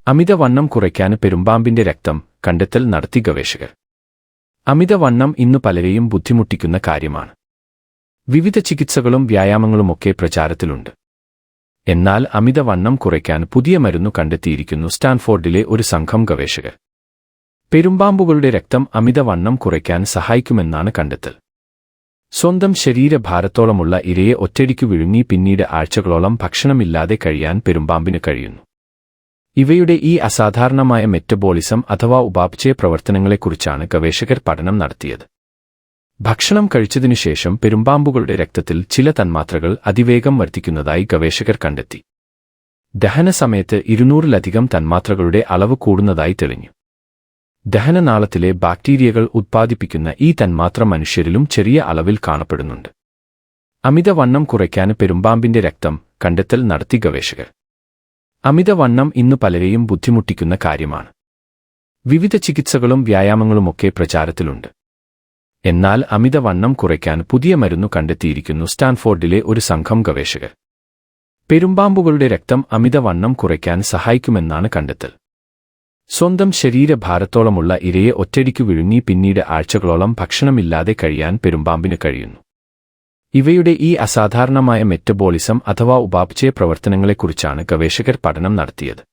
അമിതവണ്ണം കുറയ്ക്കാൻ പെരുമ്പാമ്പിന്റെ രക്തം കണ്ടെത്തൽ നടത്തി ഗവേഷകർ. അമിതവണ്ണം ഇന്നു പലരെയും ബുദ്ധിമുട്ടിക്കുന്ന കാര്യമാണ്. വിവിധ ചികിത്സകളും വ്യായാമങ്ങളുമൊക്കെ പ്രചാരത്തിലുണ്ട്. എന്നാൽ അമിതവണ്ണം കുറയ്ക്കാൻ പുതിയ മരുന്നു കണ്ടെത്തിയിരിക്കുന്നു സ്റ്റാൻഫോർഡിലെ ഒരു സംഘം ഗവേഷകർ. പെരുമ്പാമ്പുകളുടെ രക്തം അമിതവണ്ണം കുറയ്ക്കാൻ സഹായിക്കുമെന്നാണ് കണ്ടെത്തൽ. സ്വന്തം ശരീരഭാരത്തോളമുള്ള ഇരയെ ഒറ്റയടിക്കു വിഴുങ്ങി പിന്നീട് ആഴ്ചകളോളം ഭക്ഷണമില്ലാതെ കഴിയാൻ പെരുമ്പാമ്പിന് കഴിയുന്നു. ഇവയുടെ ഈ അസാധാരണമായ മെറ്റബോളിസം അഥവാ ഉപാപചയ പ്രവർത്തനങ്ങളെക്കുറിച്ചാണ് ഗവേഷകർ പഠനം നടത്തിയത്. ഭക്ഷണം കഴിച്ചതിനുശേഷം പെരുമ്പാമ്പുകളുടെ രക്തത്തിൽ ചില തന്മാത്രകൾ അതിവേഗം വർദ്ധിക്കുന്നതായി ഗവേഷകർ കണ്ടെത്തി. ദഹനസമയത്ത് 200-ലധികം തന്മാത്രകളുടെ അളവ് കൂടുന്നതായി തെളിഞ്ഞു. ദഹനനാളത്തിലെ ബാക്ടീരിയകൾ ഉത്പാദിപ്പിക്കുന്ന ഈ തന്മാത്ര മനുഷ്യരിലും ചെറിയ അളവിൽ കാണപ്പെടുന്നുണ്ട്. അമിതവണ്ണം കുറയ്ക്കാൻ പെരുമ്പാമ്പിന്റെ രക്തം കണ്ടെത്തൽ നടത്തി ഗവേഷകർ. അമിതവണ്ണം ഇന്നു പലരെയും ബുദ്ധിമുട്ടിക്കുന്ന കാര്യമാണ്. വിവിധ ചികിത്സകളും വ്യായാമങ്ങളുമൊക്കെ പ്രചാരത്തിലുണ്ട്. എന്നാൽ അമിതവണ്ണം കുറയ്ക്കാൻ പുതിയ മരുന്നു കണ്ടെത്തിയിരിക്കുന്നു സ്റ്റാൻഫോർഡിലെ ഒരു സംഘം ഗവേഷകർ. പെരുമ്പാമ്പുകളുടെ രക്തം അമിതവണ്ണം കുറയ്ക്കാൻ സഹായിക്കുമെന്നാണ് കണ്ടെത്തൽ. സ്വന്തം ശരീരഭാരത്തോളമുള്ള ഇരയെ ഒറ്റയടിക്കു വിഴുങ്ങി പിന്നീട് ആഴ്ചകളോളം ഭക്ഷണമില്ലാതെ കഴിയാൻ പെരുമ്പാമ്പിന് കഴിയുന്നു. ഇവയുടെ ഈ അസാധാരണമായ മെറ്റബോളിസം അഥവാ ഉപാപചയ പ്രവർത്തനങ്ങളെക്കുറിച്ചാണ് ഗവേഷകർ പഠനം നടത്തിയത്.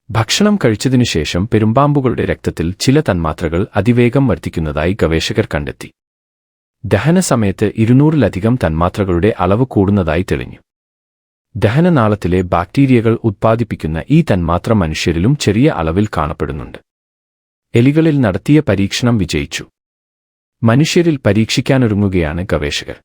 ഭക്ഷണം കഴിച്ചതിനുശേഷം പെരുമ്പാമ്പുകളുടെ രക്തത്തിൽ ചില തന്മാത്രകൾ അതിവേഗം വർദ്ധിക്കുന്നതായി ഗവേഷകർ കണ്ടെത്തി. ദഹനസമയത്ത് 200-ലധികം തന്മാത്രകളുടെ അളവ് കൂടുന്നതായി തെളിഞ്ഞു. ദഹനനാളത്തിലെ ബാക്ടീരിയകൾ ഉത്പാദിപ്പിക്കുന്ന ഈ തന്മാത്ര മനുഷ്യരിലും ചെറിയ അളവിൽ കാണപ്പെടുന്നുണ്ട്. എലികളിൽ നടത്തിയ പരീക്ഷണം വിജയിച്ചു. മനുഷ്യരിൽ പരീക്ഷിക്കാനൊരുങ്ങുകയാണ് ഗവേഷകർ.